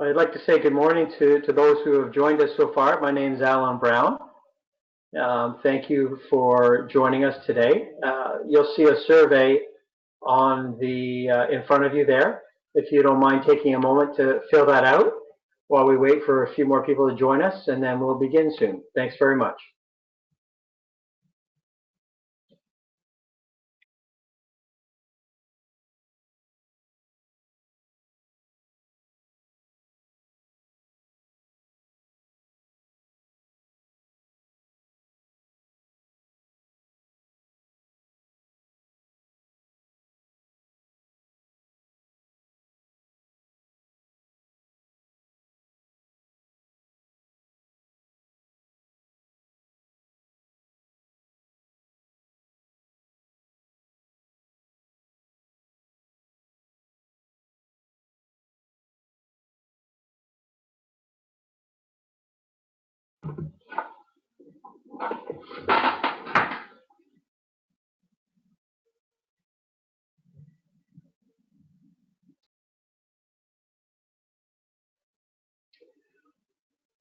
I'd like to say good morning to those who have joined us so far. My name is Alan Brown. Thank you for joining us today. You'll see a survey on the in front of you there. If you don't mind taking a moment to fill that out while we wait for a few more people to join us, and then we'll begin soon. Thanks very much.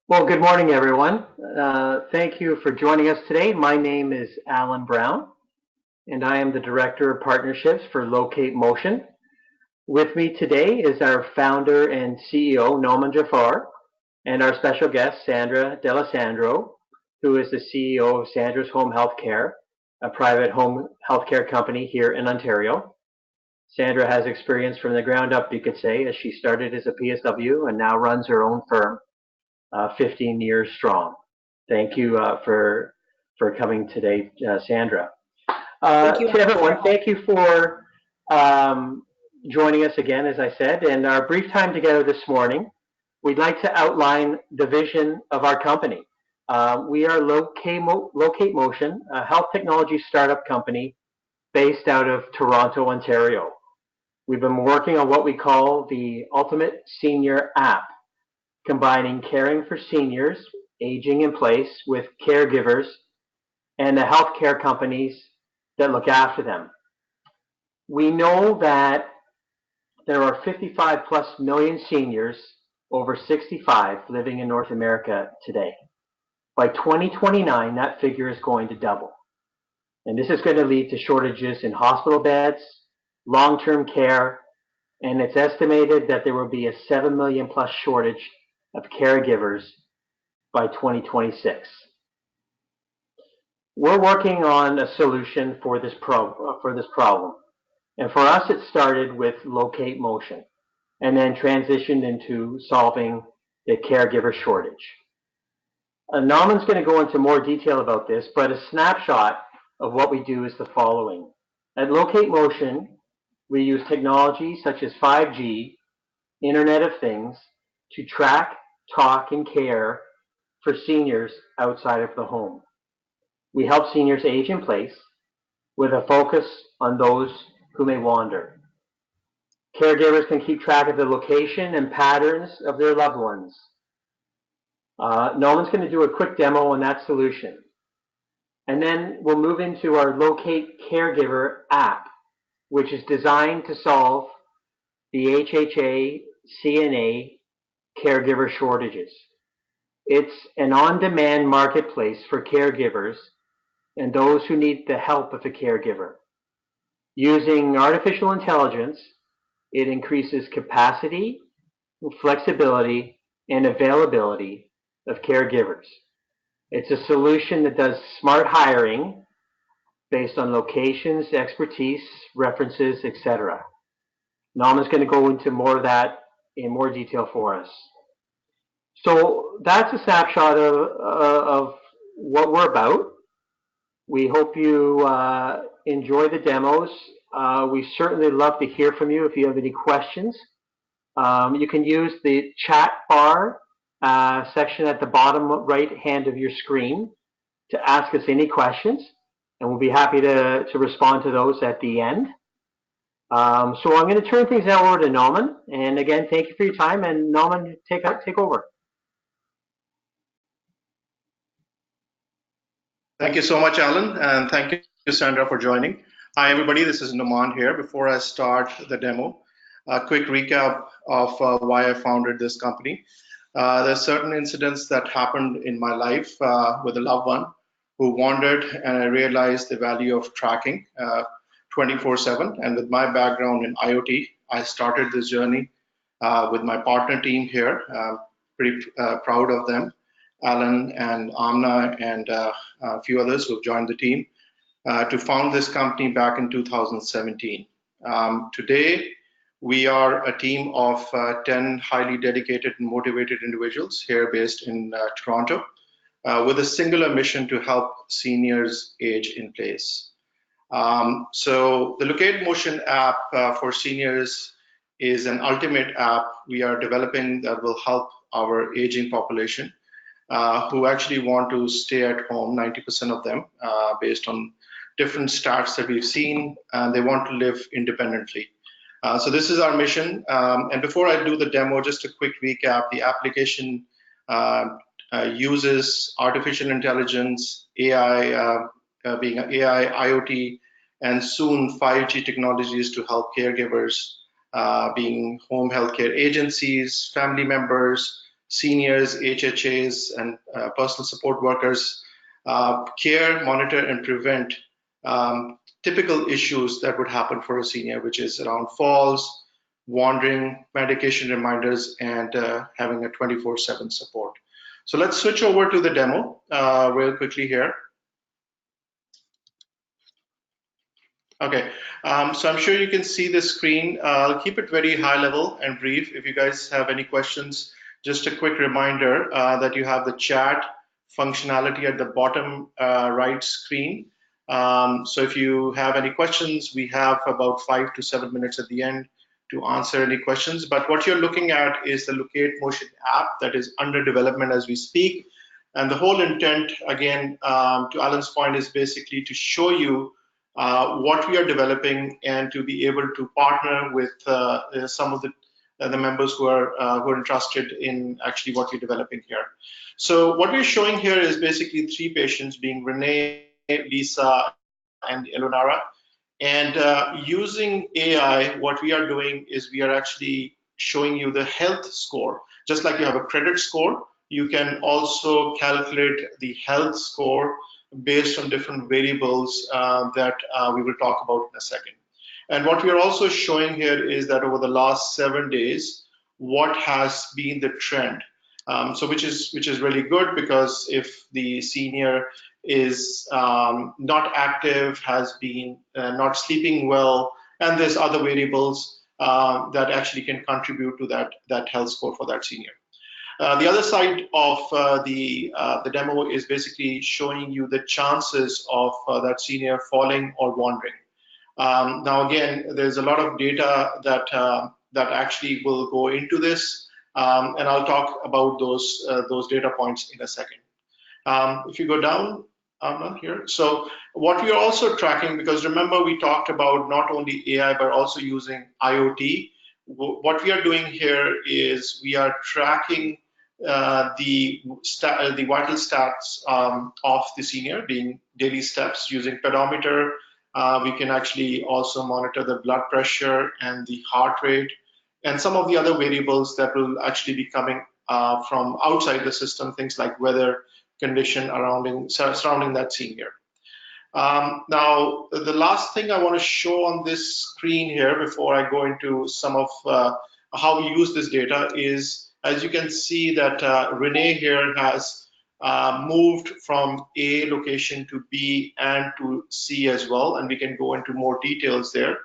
Well, good morning, everyone. Thank you for joining us today. My name is Alan Brown, and I am the Director of Partnerships for Locate Motion. With me today is our founder and CEO, Noman Jafar, and our special guest, Sandra D'Alessandro, who is the CEO of Sandra's Home Healthcare, a private home healthcare company here in Ontario. Sandra has experience from the ground up, you could say, as she started as a PSW and now runs her own firm, 15 years strong. Thank you for coming today, Sandra. Thank you, everyone, thank you for joining us again, as I said. In our brief time together this morning, we'd like to outline the vision of our company. We are Locate Motion, a health technology startup company based out of Toronto, Ontario. We've been working on what we call the ultimate senior app, combining caring for seniors aging in place with caregivers and the healthcare companies that look after them. We know that there are 55 plus million seniors over 65 living in North America today. By 2029, that figure is going to double. And this is going to lead to shortages in hospital beds, long-term care, and it's estimated that there will be a 7 million plus shortage of caregivers by 2026. We're working on a solution for this problem. And for us, it started with Locate Motion and then transitioned into solving the caregiver shortage. Naman's going to go into more detail about this, but a snapshot of what we do is the following. At Locate Motion, we use technology such as 5G, Internet of Things, to track, talk, and care for seniors outside of the home. We help seniors age in place with a focus on those who may wander. Caregivers can keep track of the location and patterns of their loved ones. Nolan's going to do a quick demo on that solution. And then we'll move into our Locate Caregiver app, which is designed to solve the HHA, CNA caregiver shortages. It's an on-demand marketplace for caregivers and those who need the help of a caregiver. Using artificial intelligence, it increases capacity, flexibility, and availability of caregivers. It's a solution that does smart hiring based on locations, expertise, references, etc. Naman's going to go into more of that in more detail for us. So that's a snapshot of what we're about. We hope you enjoy the demos. We certainly love to hear from you if you have any questions. You can use the chat bar section at the bottom right hand of your screen to ask us any questions, and we'll be happy to respond to those at the end. So I'm going to turn things over to Noman, and again, thank you for your time, and Noman, take over. Thank you so much, Alan, and thank you, Sandra, for joining. Hi, everybody. This is Noman here. Before I start the demo, a quick recap of why I founded this company. There's certain incidents that happened in my life with a loved one who wandered, and I realized the value of tracking 24/7. And with my background in IoT, I started this journey with my partner team here. Pretty proud of them, Alan and Amna and a few others who've joined the team to found this company back in 2017. Today, we are a team of 10 highly dedicated and motivated individuals here based in Toronto with a singular mission to help seniors age in place. So the Locate Motion app for seniors is an ultimate app we are developing that will help our aging population who actually want to stay at home, 90% of them, based on different stats that we've seen, and they want to live independently. So this is our mission. And before I do the demo, just a quick recap. The application uses artificial intelligence, AI, being AI, IoT, and soon 5G technologies to help caregivers, being home healthcare agencies, family members, seniors, HHAs, and personal support workers, care, monitor, and prevent typical issues that would happen for a senior, which is around falls, wandering, medication reminders, and having a 24/7 support. So let's switch over to the demo real quickly here. Okay, so I'm sure you can see the screen. I'll keep it very high level and brief. If you guys have any questions, just a quick reminder that you have the chat functionality at the bottom right screen. So if you have any questions, we have about 5 to 7 minutes at the end to answer any questions. But what you're looking at is the Locate Motion app that is under development as we speak. And the whole intent, again, to Alan's point, is basically to show you what we are developing and to be able to partner with some of the members who are interested in actually what we're developing here. So what we're showing here is basically 3 patients, being Renee, Lisa, and Elonara. And using AI, what we are doing is we are actually showing you the health score. Just like you have a credit score, you can also calculate the health score based on different variables that we will talk about in a second. And what we are also showing here is that over the last 7 days, what has been the trend. So which is really good, because if the senior is not active, has been not sleeping well, and there's other variables that actually can contribute to that health score for that senior. The other side of the demo is basically showing you the chances of that senior falling or wandering. Now, again, there's a lot of data that actually will go into this, and I'll talk about those data points in a second. If you go down here, so what we are also tracking, because remember we talked about not only AI but also using IoT. What we are doing here is we are tracking the vital stats of the senior, being daily steps using pedometer. We can actually also monitor the blood pressure and the heart rate and some of the other variables that will actually be coming from outside the system, things like weather condition surrounding that senior. Now, the last thing I want to show on this screen here before I go into some of how we use this data is, as you can see that Renee here has moved from A location to B and to C as well, and we can go into more details there.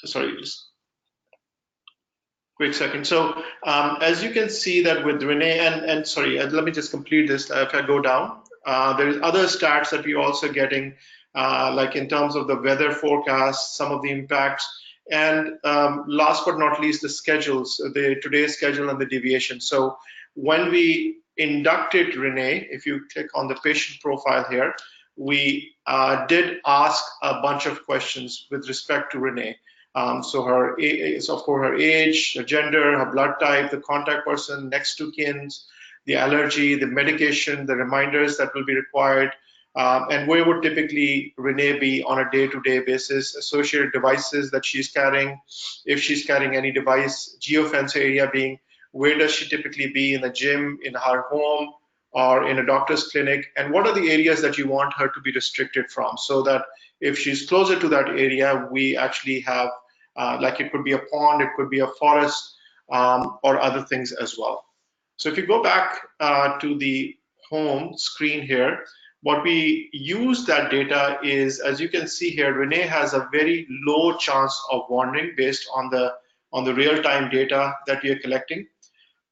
Sorry, just quick second. So as you can see that with Renee, and sorry, let me just complete this. If I go down, there's other stats that we're also getting, like in terms of the weather forecast, some of the impacts, and last but not least, the schedules, the today's schedule and the deviation. So when we inducted Renee, if you click on the patient profile here, we did ask a bunch of questions with respect to Renee. So her age, of course, her age, her gender, her blood type, the contact person, next to kin, the allergy, the medication, the reminders that will be required, And where would typically Renee be on a day-to-day basis, associated devices that she's carrying, if she's carrying any device, geofence area being where does she typically be in the gym, in her home, or in a doctor's clinic, and what are the areas that you want her to be restricted from, so that if she's closer to that area, we actually have, like it could be a pond, it could be a forest, or other things as well. So if you go back to the home screen here, what we use that data is, as you can see here, Renee has a very low chance of wandering based on the real-time data that we are collecting.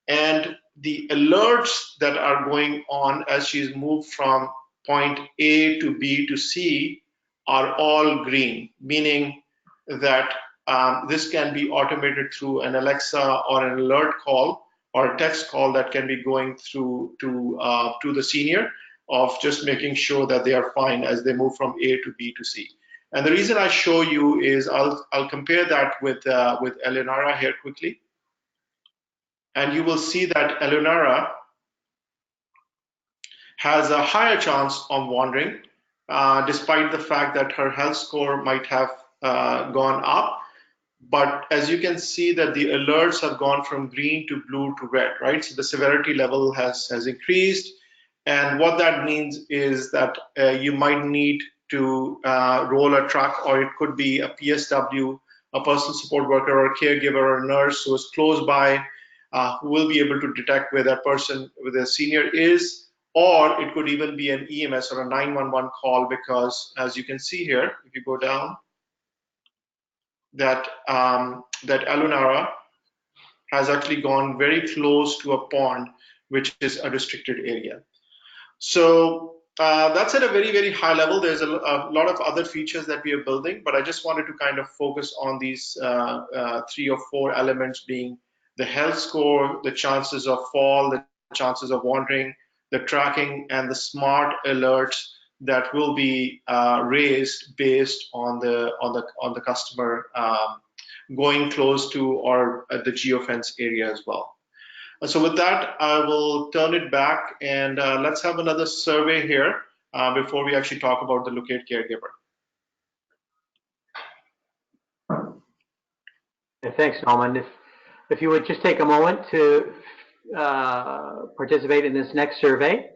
And the alerts that are going on as she's moved from point A to B to C are all green, meaning that this can be automated through an Alexa or an alert call or a text call that can be going through to the senior of just making sure that they are fine as they move from A to B to C. And the reason I show you is I'll compare that with Eleonora here quickly. And you will see that Eleonora has a higher chance of wandering, despite the fact that her health score might have gone up. But as you can see that the alerts have gone from green to blue to red, right? So the severity level has increased. And what that means is that you might need to roll a truck, or it could be a PSW, a personal support worker or a caregiver or a nurse who is close by, who will be able to detect where that person, where the senior is, or it could even be an EMS or a 911 call, because as you can see here, if you go down, that that Eleonora has actually gone very close to a pond, which is a restricted area. So that's at a very, very high level. There's a lot of other features that we are building, but I just wanted to kind of focus on these 3 or 4 elements, being the health score, the chances of fall, the chances of wandering, the tracking, and the smart alerts that will be raised based on the customer going close to or the geofence area as well. So with that, I will turn it back, and let's have another survey here before we actually talk about the Locate Caregiver. Thanks, Norman. If you would just take a moment to participate in this next survey,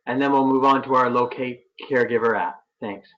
and then we'll move on to our Locate Caregiver app. Thanks.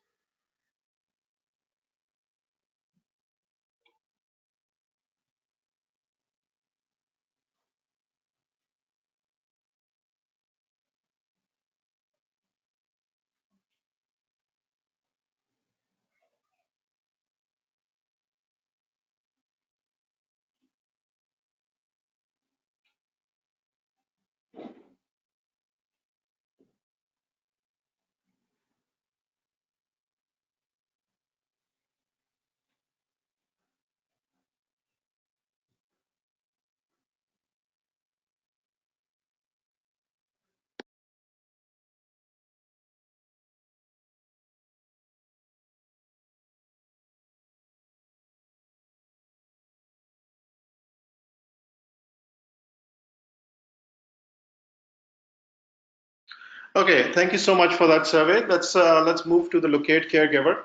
Okay, thank you so much for that survey. Let's move to the Locate Caregiver.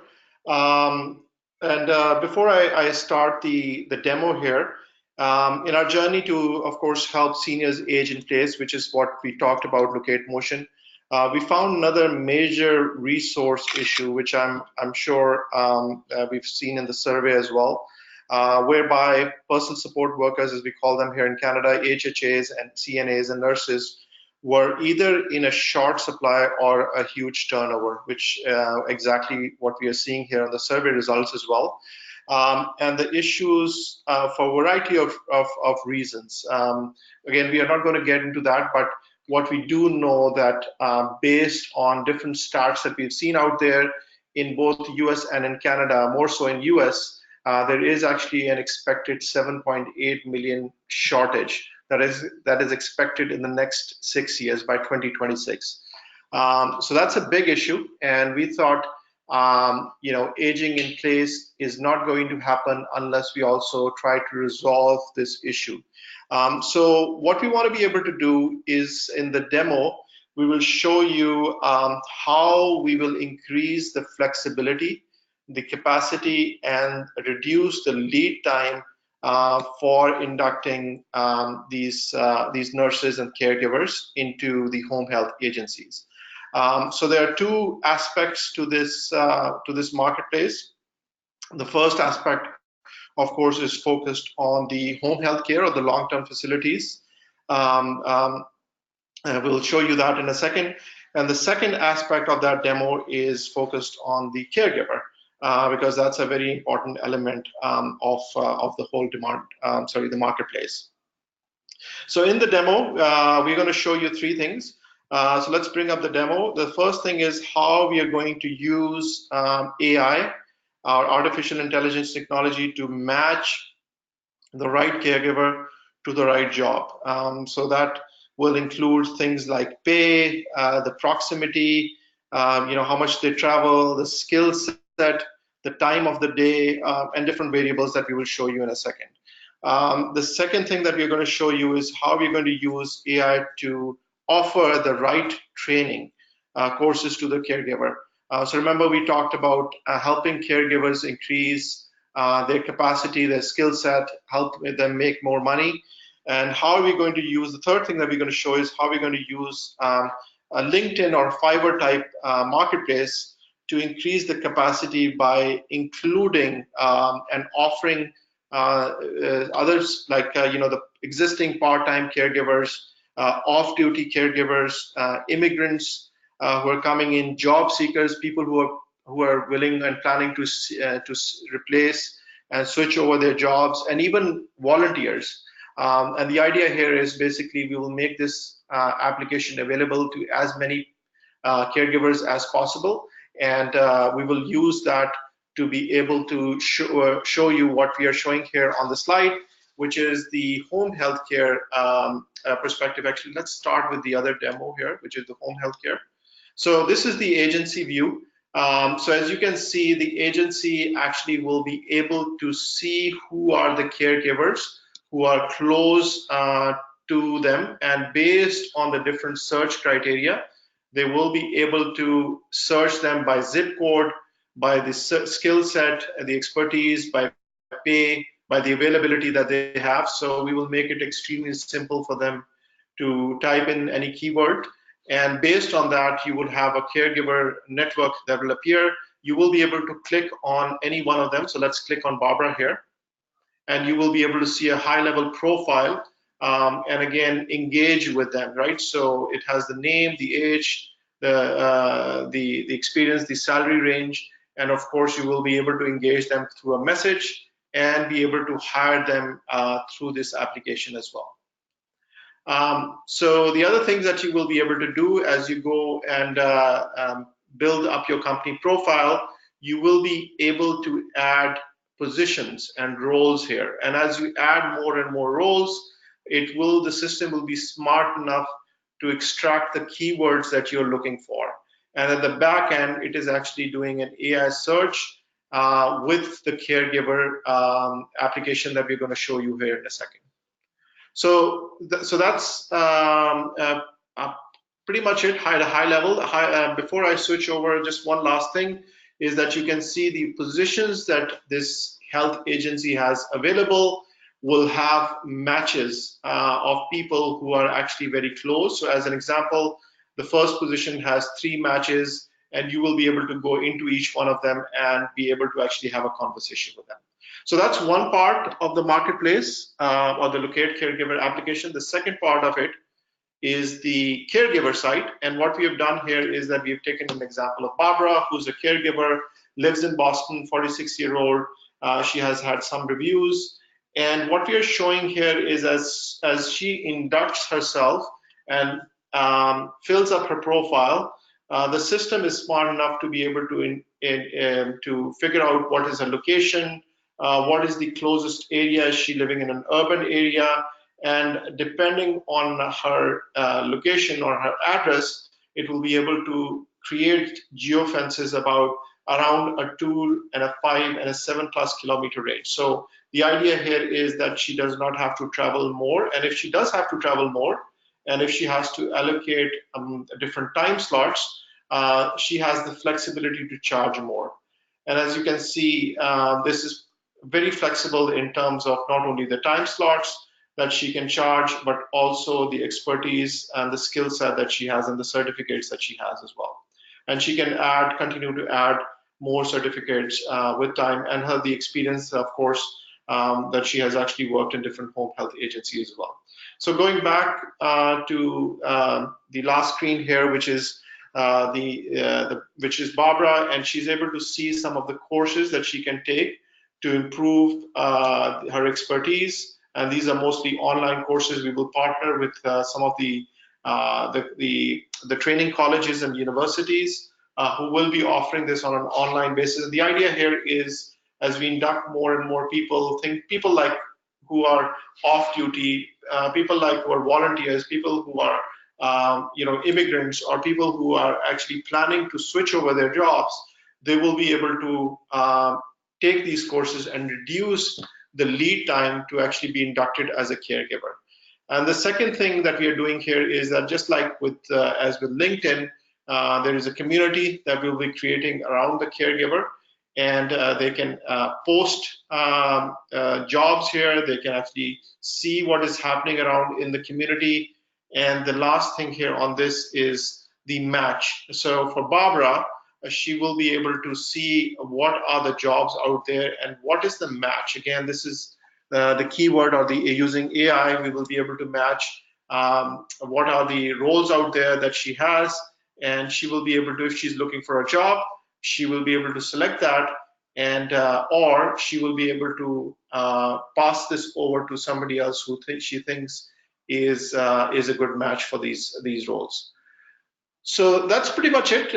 Before I start the demo here, in our journey to, of course, help seniors age in place, which is what we talked about, Locate Motion, we found another major resource issue, which I'm sure we've seen in the survey as well, whereby personal support workers, as we call them here in Canada, HHAs and CNAs and nurses, were either in a short supply or a huge turnover, which exactly what we are seeing here on the survey results as well. And the issues for a variety of reasons. Again, we are not going to get into that, but what we do know that based on different stats that we've seen out there in both US and in Canada, more so in US, there is actually an expected 7.8 million shortage that is expected in the next 6 years by 2026. So that's a big issue, and we thought, aging in place is not going to happen unless we also try to resolve this issue. So what we want to be able to do is, in the demo, we will show you how we will increase the flexibility, the capacity, and reduce the lead time for inducting these nurses and caregivers into the home health agencies. So there are two aspects to this marketplace. The first aspect, of course, is focused on the home health care or the long-term facilities. We'll show you that in a second. And the second aspect of that demo is focused on the caregiver, because that's a very important element of the whole the marketplace. So in the demo, we're going to show you three things. So let's bring up the demo. The first thing is how we are going to use AI, our artificial intelligence technology, to match the right caregiver to the right job. So that will include things like pay, the proximity, how much they travel, the skill set, the time of the day, and different variables that we will show you in a second. The second thing that we're going to show you is how we're going to use AI to offer the right training courses to the caregiver. So remember, we talked about helping caregivers increase their capacity, their skill set, help them make more money. And how are we going to use, the third thing that we're going to show is how we're going to use a LinkedIn or Fiverr type marketplace to increase the capacity by including and offering others like the existing part-time caregivers, off-duty caregivers, immigrants who are coming in, job seekers, people who are willing and planning to replace and switch over their jobs, and even volunteers. And the idea here is basically we will make this application available to as many caregivers as possible, and we will use that to be able to show you what we are showing here on the slide, which is the home healthcare perspective. Actually, let's start with the other demo here, which is the home healthcare. So this is the agency view. So as you can see, the agency actually will be able to see who are the caregivers who are close to them, and based on the different search criteria, they will be able to search them by zip code, by the skill set, the expertise, by pay, by the availability that they have. So we will make it extremely simple for them to type in any keyword, and based on that, you will have a caregiver network that will appear. You will be able to click on any one of them. So let's click on Barbara here, and you will be able to see a high-level profile, and again, engage with them, right? So it has the name, the age, the experience, the salary range, and of course, you will be able to engage them through a message and be able to hire them through this application as well. So the other things that you will be able to do as you go and build up your company profile, you will be able to add positions and roles here. And as you add more and more roles, the system will be smart enough to extract the keywords that you're looking for. And at the back end, it is actually doing an AI search with the caregiver application that we're going to show you here in a second. So that's pretty much it at a high level. Before I switch over, just one last thing is that you can see the positions that this health agency has available will have matches of people who are actually very close. So as an example, the first position has 3 matches, and you will be able to go into each one of them and be able to actually have a conversation with them. So that's one part of the marketplace or the Locate Caregiver application. The second part of it is the caregiver site. And what we have done here is that we've taken an example of Barbara, who's a caregiver, lives in Boston, 46-year-old. She has had some reviews. And what we are showing here is as she inducts herself and fills up her profile, the system is smart enough to be able to figure out what is her location, what is the closest area. Is she living in an urban area? And depending on her location or her address, it will be able to create geofences around a 2 and a 5 and a 7+ kilometer range. So the idea here is that she does not have to travel more. And if she does have to travel more, And if she has to allocate different time slots, she has the flexibility to charge more. And as you can see, this is very flexible in terms of not only the time slots that she can charge, but also the expertise and the skill set that she has and the certificates that she has as well. And she can continue to add more certificates with time, and her the experience, of course, that she has actually worked in different home health agencies as well. So going back to the last screen here, which is which is Barbara, and she's able to see some of the courses that she can take to improve her expertise. And these are mostly online courses. We will partner with some of the training colleges and universities who will be offering this on an online basis. And the idea here is, as we induct more and more people, people like who are off duty, people like who are volunteers, people who are immigrants, or people who are actually planning to switch over their jobs, they will be able to take these courses and reduce the lead time to actually be inducted as a caregiver. And the second thing that we are doing here is that, just like with as with LinkedIn, there is a community that we'll be creating around the caregiver, and they can post jobs here. They can actually see what is happening around in the community. And the last thing here on this is the match. So for Barbara, she will be able to see what are the jobs out there and what is the match. Again, this is the keyword, or using AI, we will be able to match what are the roles out there that she has, and she will be able to, if she's looking for a job, she will be able to select that, and or she will be able to pass this over to somebody else who she thinks is a good match for these roles. So that's pretty much it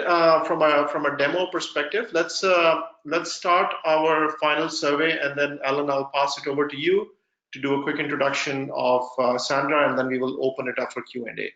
from a demo perspective. Let's start our final survey, and then Alan, I'll pass it over to you to do a quick introduction of Sandra, and then we will open it up for Q&A.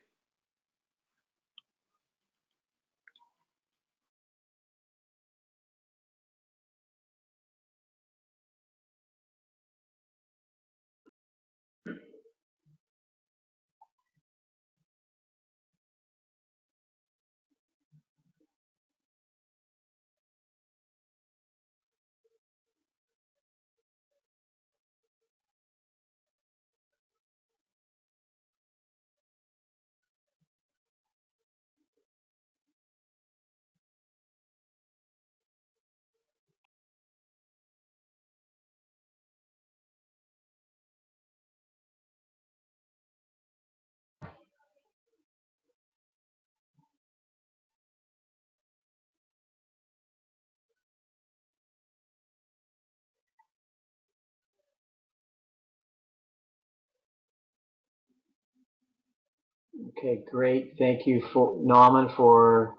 Okay, great. Thank you, Nauman, for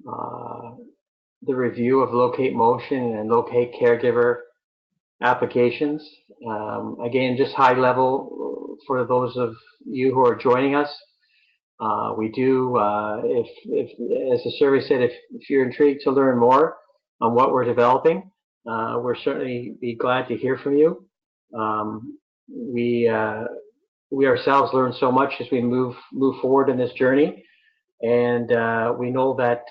the review of Locate Motion and Locate Caregiver applications. Again, just high level for those of you who are joining us. We do, as the survey said, if you're intrigued to learn more on what we're developing, we're certainly be glad to hear from you. We ourselves learn so much as we move forward in this journey, and we know that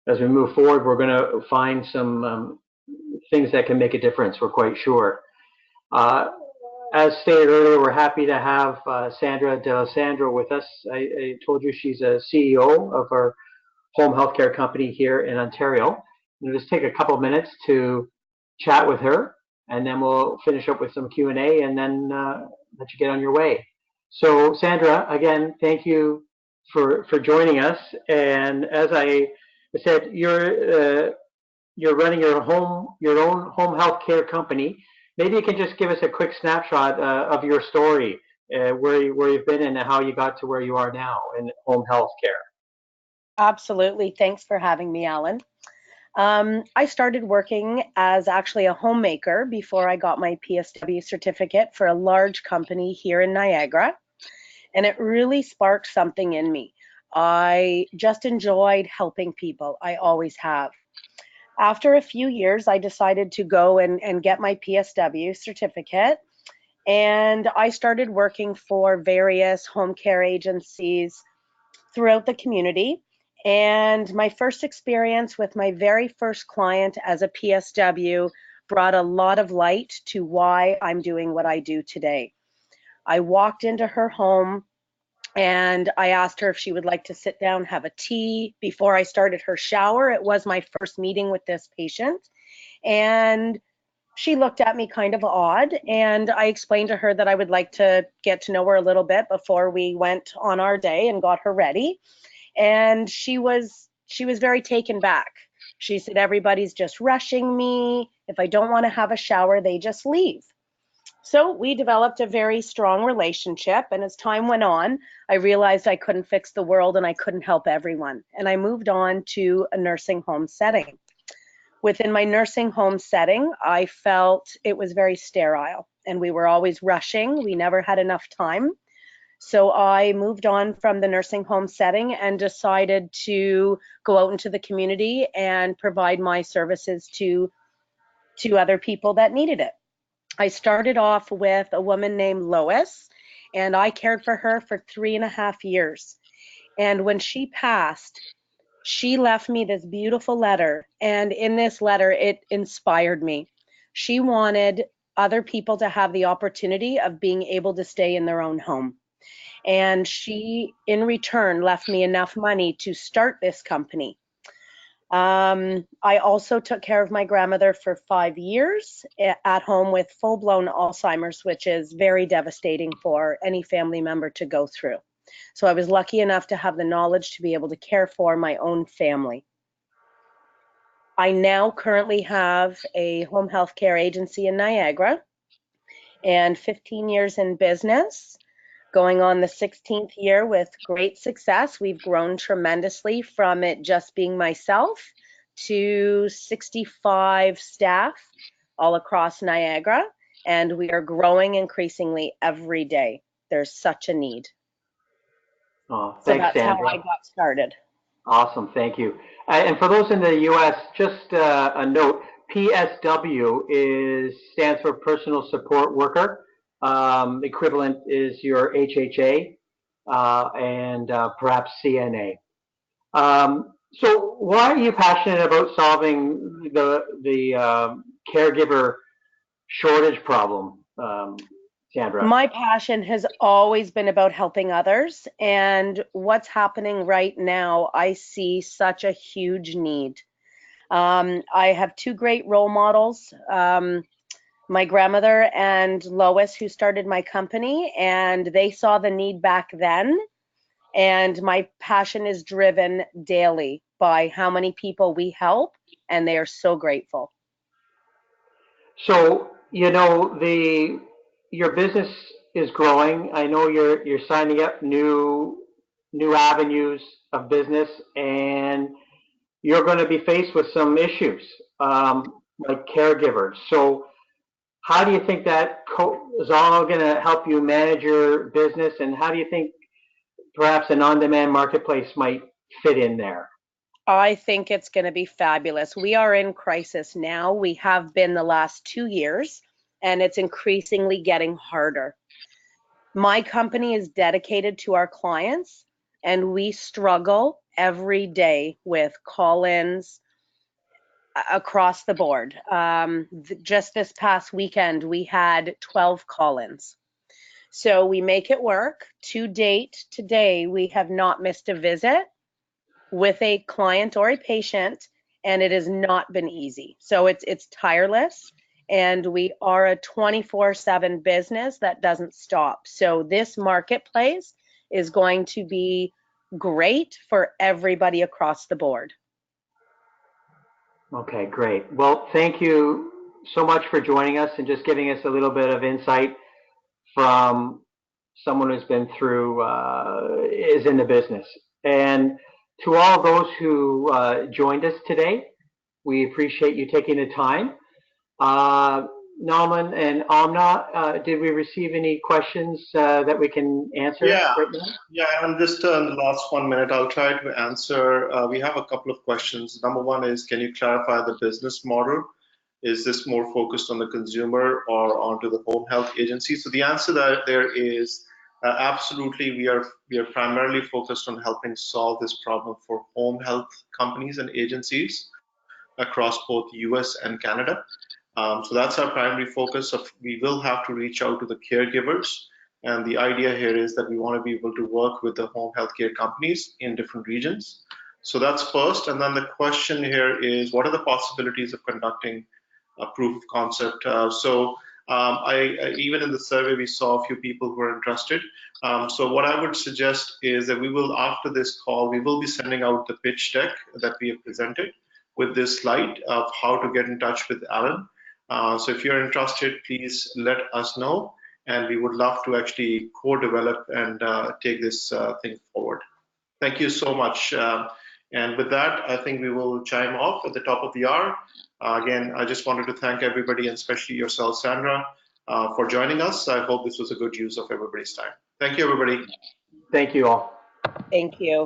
as we move forward, we're going to find some things that can make a difference. We're quite sure. As stated earlier, we're happy to have Sandra D'Alessandro with us. I told you she's a CEO of our home healthcare company here in Ontario. We'll just take a couple minutes to chat with her, and then we'll finish up with some Q&A, and then let you get on your way. So Sandra, again, thank you for joining us. And as I said, you're running your own home health care company. Maybe you can just give us a quick snapshot of your story, where you've been and how you got to where you are now in home health care. Absolutely. Thanks for having me, Alan. I started working as actually a homemaker before I got my PSW certificate for a large company here in Niagara, and it really sparked something in me. I just enjoyed helping people. I always have. After a few years, I decided to go and get my PSW certificate, And I started working for various home care agencies throughout the community. And my first experience with my very first client as a PSW brought a lot of light to why I'm doing what I do today. I walked into her home and I asked her if she would like to sit down, have a tea before I started her shower. It was my first meeting with this patient. And she looked at me kind of odd, and I explained to her that I would like to get to know her a little bit before we went on our day and got her ready. And she was very taken back. She said, everybody's just rushing me. If I don't want to have a shower, they just leave. So we developed a very strong relationship, and as time went on, I realized I couldn't fix the world and I couldn't help everyone. And I moved on to a nursing home setting. Within my nursing home setting, I felt it was very sterile and we were always rushing. We never had enough time. So I moved on from the nursing home setting and decided to go out into the community and provide my services to other people that needed it. I started off with a woman named Lois, and I cared for her for 3.5 years. And when she passed, she left me this beautiful letter. And in this letter, it inspired me. She wanted other people to have the opportunity of being able to stay in their own home. And she, in return, left me enough money to start this company. I also took care of my grandmother for 5 years at home with full-blown Alzheimer's, which is very devastating for any family member to go through. So I was lucky enough to have the knowledge to be able to care for my own family. I now currently have a home health care agency in Niagara and 15 years in business, going on the 16th year with great success. We've grown tremendously from it just being myself to 65 staff all across Niagara, and we are growing increasingly every day. There's such a need. Oh, So thanks, that's how Sandra. I got started. Awesome, thank you. And for those in the U.S., just a note, PSW stands for Personal Support Worker. Equivalent is your HHA and perhaps CNA. So why are you passionate about solving the caregiver shortage problem, Sandra? My passion has always been about helping others, and what's happening right now, I see such a huge need. I have two great role models, my grandmother and Lois, who started my company, and they saw the need back then. And my passion is driven daily by how many people we help, and they are so grateful. So, your business is growing. I know you're signing up new avenues of business, and you're going to be faced with some issues like caregivers. So, how do you think that is all going to help you manage your business, and how do you think perhaps an on-demand marketplace might fit in there? I think it's going to be fabulous. We are in crisis now. We have been the last 2 years, and it's increasingly getting harder. My company is dedicated to our clients, and we struggle every day with call-ins across the board. Just this past weekend, we had 12 call-ins. So we make it work. To date, today, we have not missed a visit with a client or a patient, and it has not been easy. So it's tireless, and we are a 24/7 business that doesn't stop. So this marketplace is going to be great for everybody across the board. Okay, great. Well, thank you so much for joining us and just giving us a little bit of insight from someone who's been through, is in the business. And to all those who joined us today, we appreciate you taking the time. Nauman and Amna, did we receive any questions that we can answer right now? Yeah, and just in the last 1 minute, I'll try to answer. We have a couple of questions. Number one is, can you clarify the business model? Is this more focused on the consumer or onto the home health agency? So the answer there is absolutely. We are primarily focused on helping solve this problem for home health companies and agencies across both US and Canada. So that's our primary focus. We will have to reach out to the caregivers, and the idea here is that we want to be able to work with the home healthcare companies in different regions. So that's first, and then the question here is, what are the possibilities of conducting a proof of concept? Even in the survey, we saw a few people who are interested. So what I would suggest is that we will, after this call, we will be sending out the pitch deck that we have presented with this slide of how to get in touch with Alan. So if you're interested, please let us know, and we would love to actually co-develop and take this thing forward. Thank you so much. And with that, I think we will chime off at the top of the hour. Again, I just wanted to thank everybody, and especially yourself, Sandra, for joining us. I hope this was a good use of everybody's time. Thank you, everybody. Thank you all. Thank you.